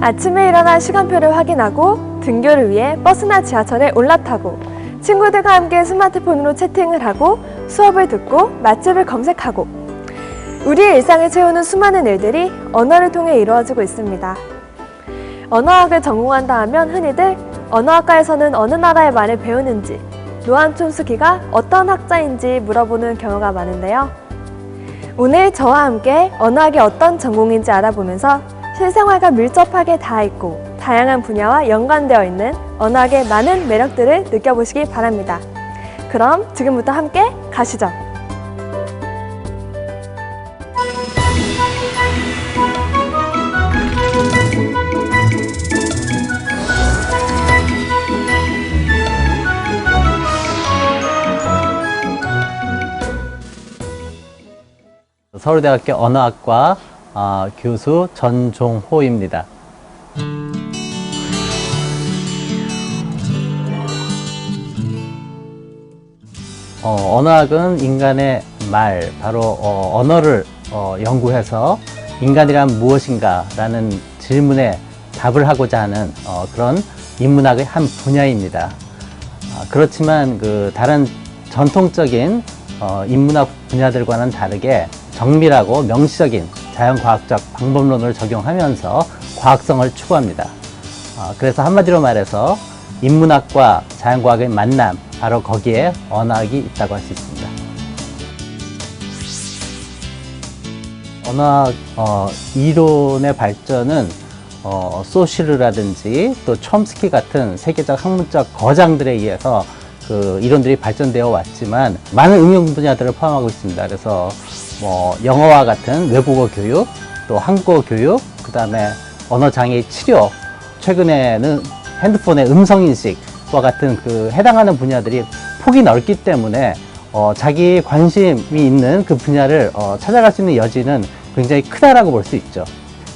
아침에 일어나 시간표를 확인하고 등교를 위해 버스나 지하철에 올라타고 친구들과 함께 스마트폰으로 채팅을 하고 수업을 듣고 맛집을 검색하고 우리의 일상을 채우는 수많은 일들이 언어를 통해 이루어지고 있습니다. 언어학을 전공한다 하면 흔히들 언어학과에서는 어느 나라의 말을 배우는지, 노암 촘스키가 어떤 학자인지 물어보는 경우가 많은데요. 오늘 저와 함께 언어학이 어떤 전공인지 알아보면서 실생활과 밀접하게 닿아 있고 다양한 분야와 연관되어 있는 언어학의 많은 매력들을 느껴보시기 바랍니다. 그럼 지금부터 함께 가시죠. 서울대학교 언어학과 교수 전종호입니다. 언어학은 인간의 말, 바로 언어를 연구해서 인간이란 무엇인가 라는 질문에 답을 하고자 하는 그런 인문학의 한 분야입니다. 그렇지만 다른 전통적인 인문학 분야들과는 다르게 정밀하고 명시적인 자연과학적 방법론을 적용하면서 과학성을 추구합니다. 그래서 한마디로 말해서 인문학과 자연과학의 만남, 바로 거기에 언어학이 있다고 할 수 있습니다. 언어학 이론의 발전은 소시르라든지 또 촘스키 같은 세계적 학문적 거장들에 의해서 이론들이 발전되어 왔지만 많은 응용 분야들을 포함하고 있습니다. 그래서 영어와 같은 외국어 교육, 또 한국어 교육, 그 다음에 언어장애 치료, 최근에는 핸드폰의 음성인식과 같은 해당하는 분야들이 폭이 넓기 때문에 자기 관심이 있는 그 분야를 찾아갈 수 있는 여지는 굉장히 크다라고 볼 수 있죠.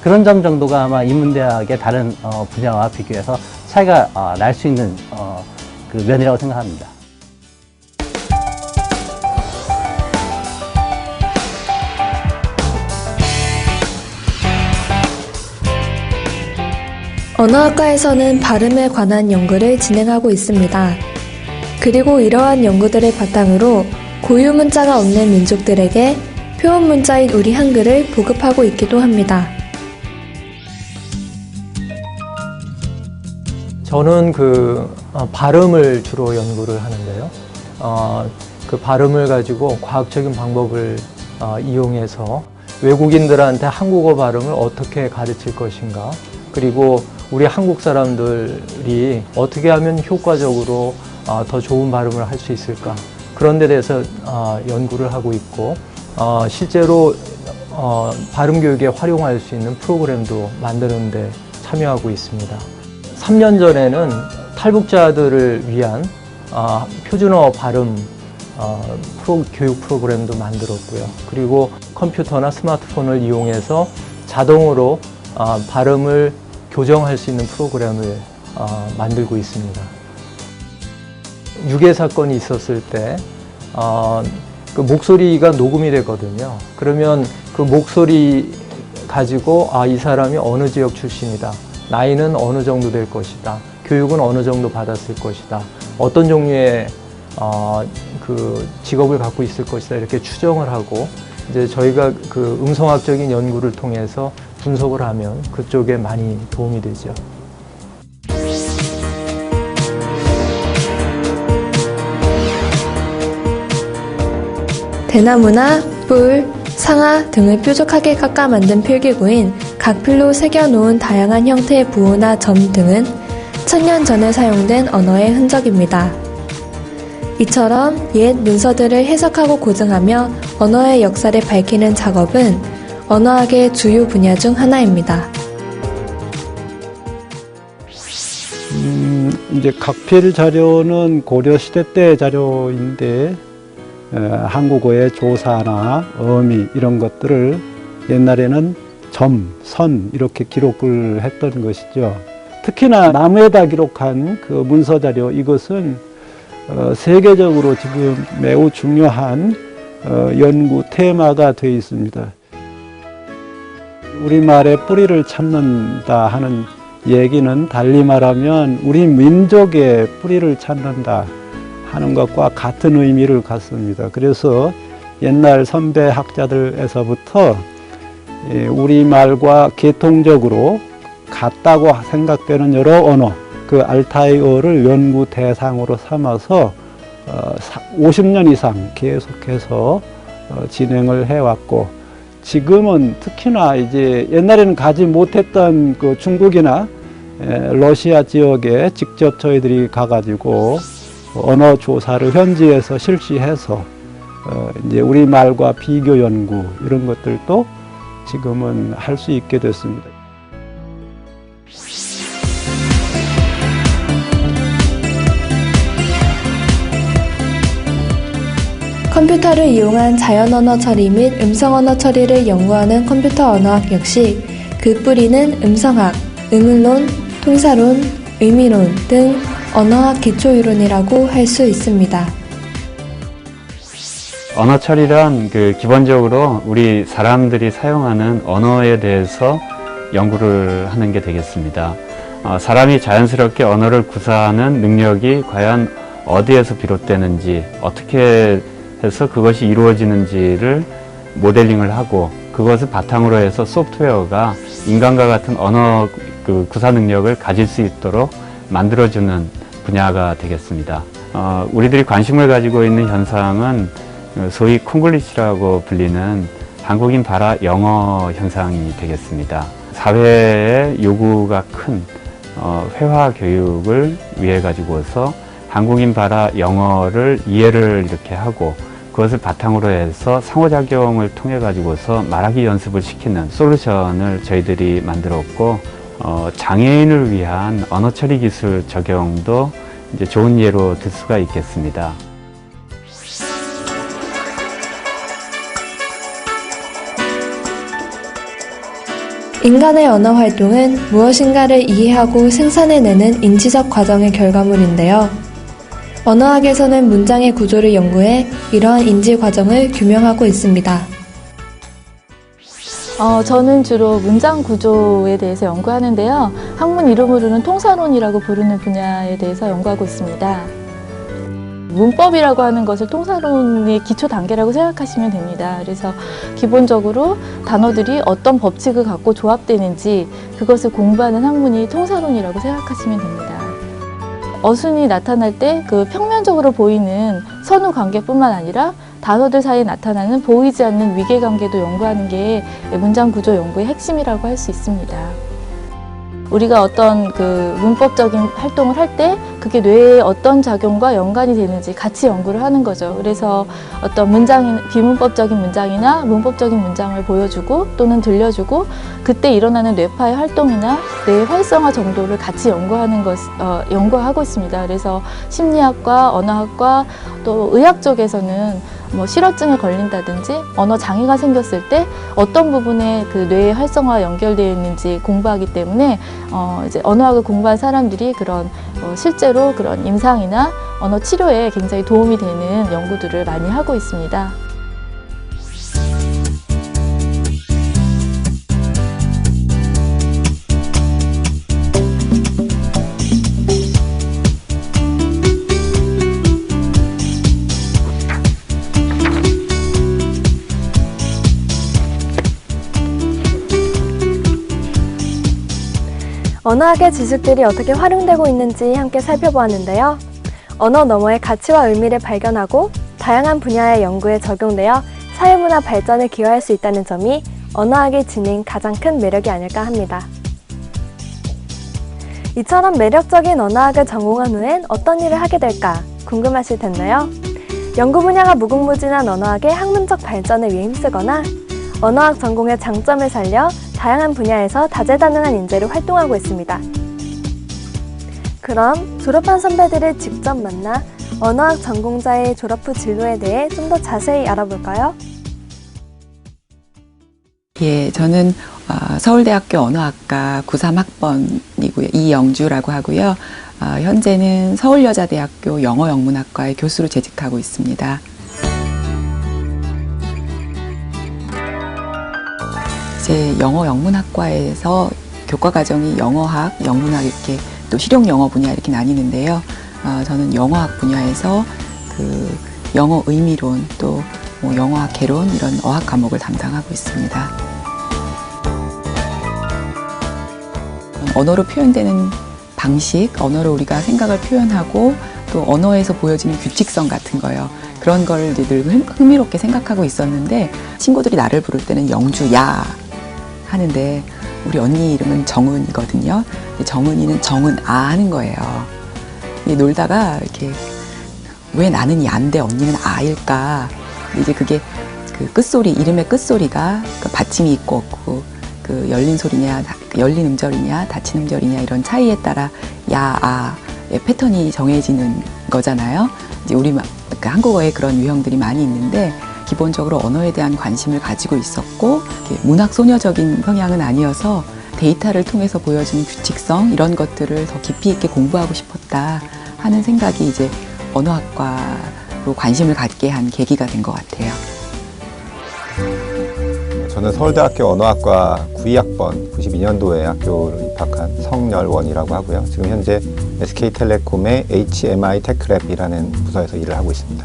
그런 점 정도가 아마 인문대학의 다른 분야와 비교해서 차이가 날 수 있는 면이라고 생각합니다. 언어학과에서는 발음에 관한 연구를 진행하고 있습니다. 그리고 이러한 연구들을 바탕으로 고유 문자가 없는 민족들에게 표현 문자인 우리 한글을 보급하고 있기도 합니다. 저는 발음을 주로 연구를 하는데요. 그 발음을 가지고 과학적인 방법을 이용해서 외국인들한테 한국어 발음을 어떻게 가르칠 것인가, 그리고 우리 한국 사람들이 어떻게 하면 효과적으로 더 좋은 발음을 할 수 있을까, 그런 데 대해서 연구를 하고 있고, 실제로 발음 교육에 활용할 수 있는 프로그램도 만드는 데 참여하고 있습니다. 3년 전에는 탈북자들을 위한 표준어 발음 교육 프로그램도 만들었고요. 그리고 컴퓨터나 스마트폰을 이용해서 자동으로 발음을 교정할 수 있는 프로그램을 만들고 있습니다. 유괴 사건이 있었을 때 그 목소리가 녹음이 되거든요. 그러면 그 목소리 가지고 이 사람이 어느 지역 출신이다, 나이는 어느 정도 될 것이다, 교육은 어느 정도 받았을 것이다, 어떤 종류의 직업을 갖고 있을 것이다, 이렇게 추정을 하고, 이제 저희가 음성학적인 연구를 통해서 분석을 하면 그쪽에 많이 도움이 되죠. 대나무나 뿔, 상아 등을 뾰족하게 깎아 만든 필기구인 각필로 새겨놓은 다양한 형태의 부호나 점 등은 천년 전에 사용된 언어의 흔적입니다. 이처럼 옛 문서들을 해석하고 고증하며 언어의 역사를 밝히는 작업은 언어학의 주요 분야 중 하나입니다. 이제 각필 자료는 고려시대 때 자료인데 한국어의 조사나 어미 이런 것들을 옛날에는 점, 선 이렇게 기록을 했던 것이죠. 특히나 나무에다 기록한 그 문서 자료, 이것은 세계적으로 지금 매우 중요한 연구 테마가 되어 있습니다. 우리말의 뿌리를 찾는다 하는 얘기는 달리 말하면 우리 민족의 뿌리를 찾는다 하는 것과 같은 의미를 갖습니다. 그래서 옛날 선배 학자들에서부터 우리말과 계통적으로 같다고 생각되는 여러 언어, 그 알타이어를 연구 대상으로 삼아서 50년 이상 계속해서 진행을 해왔고, 지금은 특히나 이제 옛날에는 가지 못했던 그 중국이나 러시아 지역에 직접 저희들이 가가지고 언어 조사를 현지에서 실시해서 이제 우리말과 비교 연구 이런 것들도 지금은 할 수 있게 됐습니다. 컴퓨터를 이용한 자연 언어 처리 및 음성 언어 처리를 연구하는 컴퓨터 언어학 역시 그 뿌리는 음성학, 의문론, 통사론, 의미론 등 언어학 기초이론이라고 할 수 있습니다. 언어 처리란 기본적으로 우리 사람들이 사용하는 언어에 대해서 연구를 하는 게 되겠습니다. 사람이 자연스럽게 언어를 구사하는 능력이 과연 어디에서 비롯되는지, 어떻게 해서 그것이 이루어지는지를 모델링을 하고, 그것을 바탕으로 해서 소프트웨어가 인간과 같은 언어 구사 능력을 가질 수 있도록 만들어주는 분야가 되겠습니다. 우리들이 관심을 가지고 있는 현상은 소위 콩글리시라고 불리는 한국인 봐라 영어 현상이 되겠습니다. 사회의 요구가 큰 회화 교육을 위해 가지고서 한국인 봐라 영어를 이해를 이렇게 하고, 그것을 바탕으로 해서 상호작용을 통해 가지고서 말하기 연습을 시키는 솔루션을 저희들이 만들었고, 장애인을 위한 언어 처리 기술 적용도 이제 좋은 예로 들 수가 있겠습니다. 인간의 언어 활동은 무엇인가를 이해하고 생산해내는 인지적 과정의 결과물인데요. 언어학에서는 문장의 구조를 연구해 이러한 인지 과정을 규명하고 있습니다. 저는 주로 문장 구조에 대해서 연구하는데요. 학문 이름으로는 통사론이라고 부르는 분야에 대해서 연구하고 있습니다. 문법이라고 하는 것을 통사론의 기초 단계라고 생각하시면 됩니다. 그래서 기본적으로 단어들이 어떤 법칙을 갖고 조합되는지 그것을 공부하는 학문이 통사론이라고 생각하시면 됩니다. 어순이 나타날 때 그 평면적으로 보이는 선후 관계뿐만 아니라 단어들 사이에 나타나는 보이지 않는 위계관계도 연구하는 게 문장 구조 연구의 핵심이라고 할 수 있습니다. 우리가 어떤 문법적인 활동을 할 때 그게 뇌에 어떤 작용과 연관이 되는지 같이 연구를 하는 거죠. 그래서 어떤 비문법적인 문장이나 문법적인 문장을 보여주고 또는 들려주고, 그때 일어나는 뇌파의 활동이나 뇌의 활성화 정도를 같이 연구하고 있습니다. 그래서 심리학과 언어학과 또 의학 쪽에서는 실어증에 걸린다든지 언어 장애가 생겼을 때 어떤 부분에 그 뇌의 활성화와 연결되어 있는지 공부하기 때문에 이제 언어학을 공부한 사람들이 그런 실제로 그런 임상이나 언어 치료에 굉장히 도움이 되는 연구들을 많이 하고 있습니다. 언어학의 지식들이 어떻게 활용되고 있는지 함께 살펴보았는데요. 언어 너머의 가치와 의미를 발견하고 다양한 분야의 연구에 적용되어 사회문화 발전에 기여할 수 있다는 점이 언어학이 지닌 가장 큰 매력이 아닐까 합니다. 이처럼 매력적인 언어학을 전공한 후엔 어떤 일을 하게 될까 궁금하실 텐데요. 연구 분야가 무궁무진한 언어학의 학문적 발전을 위해 힘쓰거나 언어학 전공의 장점을 살려 다양한 분야에서 다재다능한 인재로 활동하고 있습니다. 그럼 졸업한 선배들을 직접 만나 언어학 전공자의 졸업 후 진로에 대해 좀 더 자세히 알아볼까요? 예, 저는 서울대학교 언어학과 93학번이고요. 이영주라고 하고요. 현재는 서울여자대학교 영어영문학과의 교수로 재직하고 있습니다. 제 영어 영문학과에서 교과 과정이 영어학, 영문학 이렇게 또 실용 영어 분야 이렇게 나뉘는데요. 저는 영어학 분야에서 그 영어 의미론 또 뭐 영어학 개론 이런 어학 과목을 담당하고 있습니다. 언어로 표현되는 방식, 언어로 우리가 생각을 표현하고 또 언어에서 보여지는 규칙성 같은 거요. 그런 걸 늘 흥미롭게 생각하고 있었는데 친구들이 나를 부를 때는 영주야 하는데 우리 언니 이름은 정은이거든요. 정은이는 정은아 하는 거예요. 놀다가 이렇게 왜 나는 야인데 언니는 아일까? 이제 그게 그 끝소리, 이름의 끝소리가 그 받침이 있고 없고 그 열린 소리냐, 열린 음절이냐, 닫힌 음절이냐 이런 차이에 따라 야, 아의 패턴이 정해지는 거잖아요. 이제 우리 그러니까 한국어에 그런 유형들이 많이 있는데 기본적으로 언어에 대한 관심을 가지고 있었고 문학 소녀적인 성향은 아니어서 데이터를 통해서 보여주는 규칙성 이런 것들을 더 깊이 있게 공부하고 싶었다 하는 생각이 이제 언어학과로 관심을 갖게 한 계기가 된 것 같아요. 저는 서울대학교 언어학과 92학번 92년도에 학교를 입학한 성열원이라고 하고요. 지금 현재 SK텔레콤의 HMI 테크랩이라는 부서에서 일을 하고 있습니다.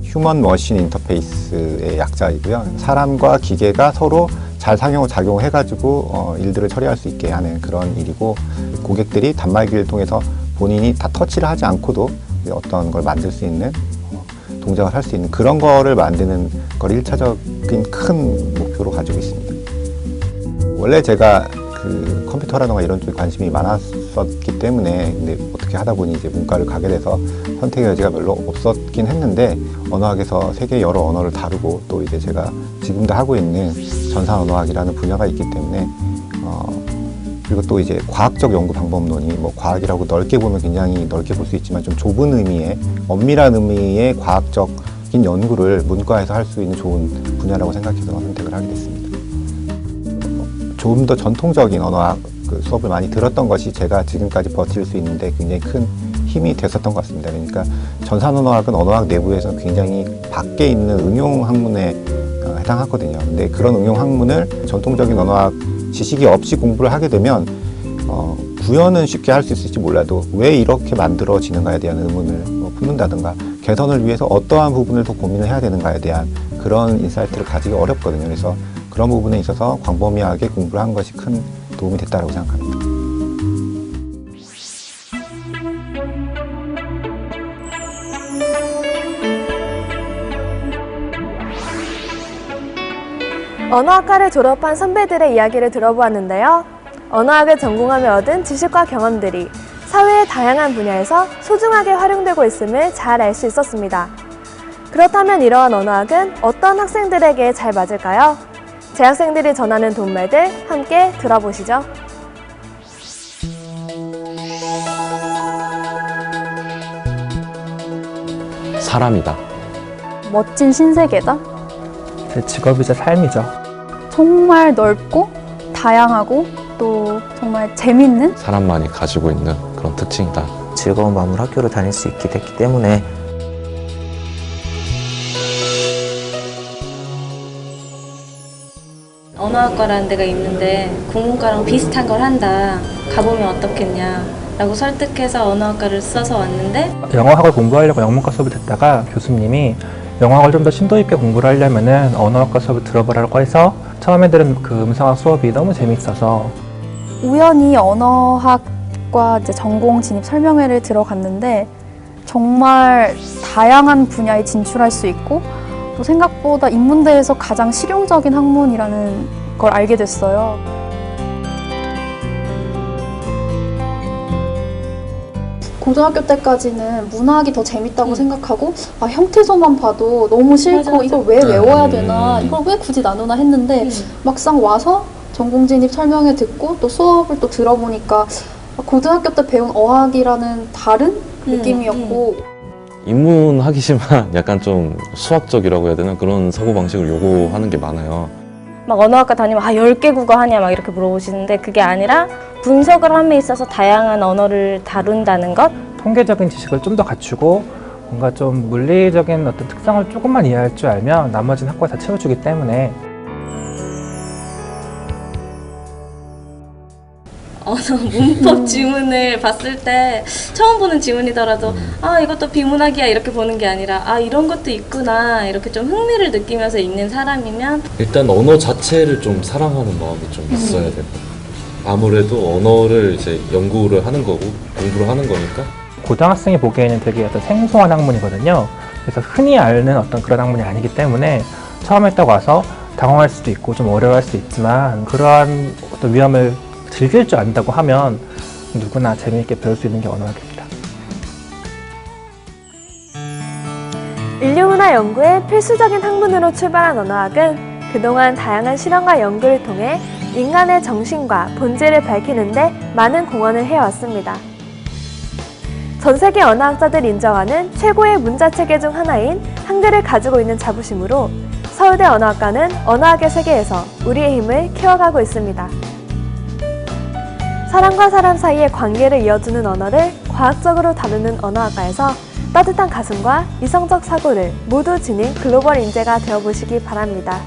휴먼 머신 인터페이스의 약자이고요. 사람과 기계가 서로 잘 상호작용을 해가지고 일들을 처리할 수 있게 하는 그런 일이고, 고객들이 단말기를 통해서 본인이 다 터치를 하지 않고도 어떤 걸 만들 수 있는 동작을 할 수 있는 그런 거를 만드는 걸 1차적인 큰 목표로 가지고 있습니다. 원래 제가 그 컴퓨터라든가 이런 쪽에 관심이 많았었기 때문에 근데 어떻게 하다 보니 이제 문과를 가게 돼서 선택의 여지가 별로 없었긴 했는데, 언어학에서 세계 여러 언어를 다루고 또 이제 제가 지금도 하고 있는 전산 언어학이라는 분야가 있기 때문에 그리고 또 이제 과학적 연구 방법론이 뭐 과학이라고 넓게 보면 굉장히 넓게 볼 수 있지만 좀 좁은 의미의 엄밀한 의미의 과학적인 연구를 문과에서 할 수 있는 좋은 분야라고 생각해서 선택을 하게 됐습니다. 좀 더 전통적인 언어학 수업을 많이 들었던 것이 제가 지금까지 버틸 수 있는데 굉장히 큰 힘이 됐었던 것 같습니다. 그러니까 전산 언어학은 언어학 내부에서 굉장히 밖에 있는 응용 학문에 해당하거든요. 근데 그런 응용 학문을 전통적인 언어학 지식이 없이 공부를 하게 되면 구현은 쉽게 할 수 있을지 몰라도 왜 이렇게 만들어지는가에 대한 의문을 품는다든가 개선을 위해서 어떠한 부분을 더 고민을 해야 되는가에 대한 그런 인사이트를 가지기 어렵거든요. 그래서 그런 부분에 있어서 광범위하게 공부를 한 것이 큰 도움이 됐다고 생각합니다. 언어학과를 졸업한 선배들의 이야기를 들어보았는데요. 언어학을 전공하며 얻은 지식과 경험들이 사회의 다양한 분야에서 소중하게 활용되고 있음을 잘 알 수 있었습니다. 그렇다면 이러한 언어학은 어떤 학생들에게 잘 맞을까요? 재학생들이 전하는 돈말들 함께 들어보시죠. 사람이다. 멋진 신세계다. 제 직업이자 삶이죠. 정말 넓고 다양하고 또 정말 재밌는 사람만이 가지고 있는 그런 특징이다. 즐거운 마음으로 학교를 다닐 수 있게 됐기 때문에 언어학과라는 데가 있는데 국문과랑 비슷한 걸 한다. 가보면 어떻겠냐 라고 설득해서 언어학과를 써서 왔는데, 영어학을 공부하려고 영문과 수업을 듣다가 교수님이 영어학을 좀 더 심도 있게 공부를 하려면은 언어학과 수업을 들어보라고 해서 처음에 들은 그 음성학 수업이 너무 재밌어서 우연히 언어학과 이제 전공 진입 설명회를 들어갔는데 정말 다양한 분야에 진출할 수 있고 또 생각보다 인문대에서 가장 실용적인 학문이라는 걸 알게 됐어요. 고등학교 때까지는 문학이 더 재밌다고 생각하고 형태소만 봐도 너무 싫고 맞아. 이걸 왜 외워야 되나 이걸 왜 굳이 나누나 했는데 막상 와서 전공 진입 설명회 듣고 또 수업을 또 들어보니까 고등학교 때 배운 어학이라는 다른 느낌이었고 인문학이지만 약간 좀 수학적이라고 해야 되나 그런 사고방식을 요구하는 게 많아요. 막 언어학과 다니면 10개 국어 하냐 막 이렇게 물어보시는데, 그게 아니라 분석을 함에 있어서 다양한 언어를 다룬다는 것? 통계적인 지식을 좀 더 갖추고 뭔가 좀 물리적인 어떤 특성을 조금만 이해할 줄 알면 나머지는 학과에서 채워주기 때문에 문법 지문을 봤을 때 처음 보는 지문이더라도 아 이것도 비문학이야 이렇게 보는 게 아니라 아 이런 것도 있구나 이렇게 좀 흥미를 느끼면서 읽는 사람이면 일단 언어 자체를 좀 사랑하는 마음이 좀 있어야 돼요. 아무래도 언어를 이제 연구를 하는 거고 공부를 하는 거니까 고등학생이 보기에는 되게 어떤 생소한 학문이거든요. 그래서 흔히 아는 어떤 그런 학문이 아니기 때문에 처음에 딱 와서 당황할 수도 있고 좀 어려워할 수도 있지만 그러한 어떤 위험을 즐길 줄 안다고 하면 누구나 재미있게 배울 수 있는 게 언어학입니다. 인류문화 연구의 필수적인 학문으로 출발한 언어학은 그동안 다양한 실험과 연구를 통해 인간의 정신과 본질을 밝히는 데 많은 공헌을 해왔습니다. 전 세계 언어학자들이 인정하는 최고의 문자체계 중 하나인 한글을 가지고 있는 자부심으로 서울대 언어학과는 언어학의 세계에서 우리의 힘을 키워가고 있습니다. 사람과 사람 사이의 관계를 이어주는 언어를 과학적으로 다루는 언어학과에서 따뜻한 가슴과 이성적 사고를 모두 지닌 글로벌 인재가 되어보시기 바랍니다.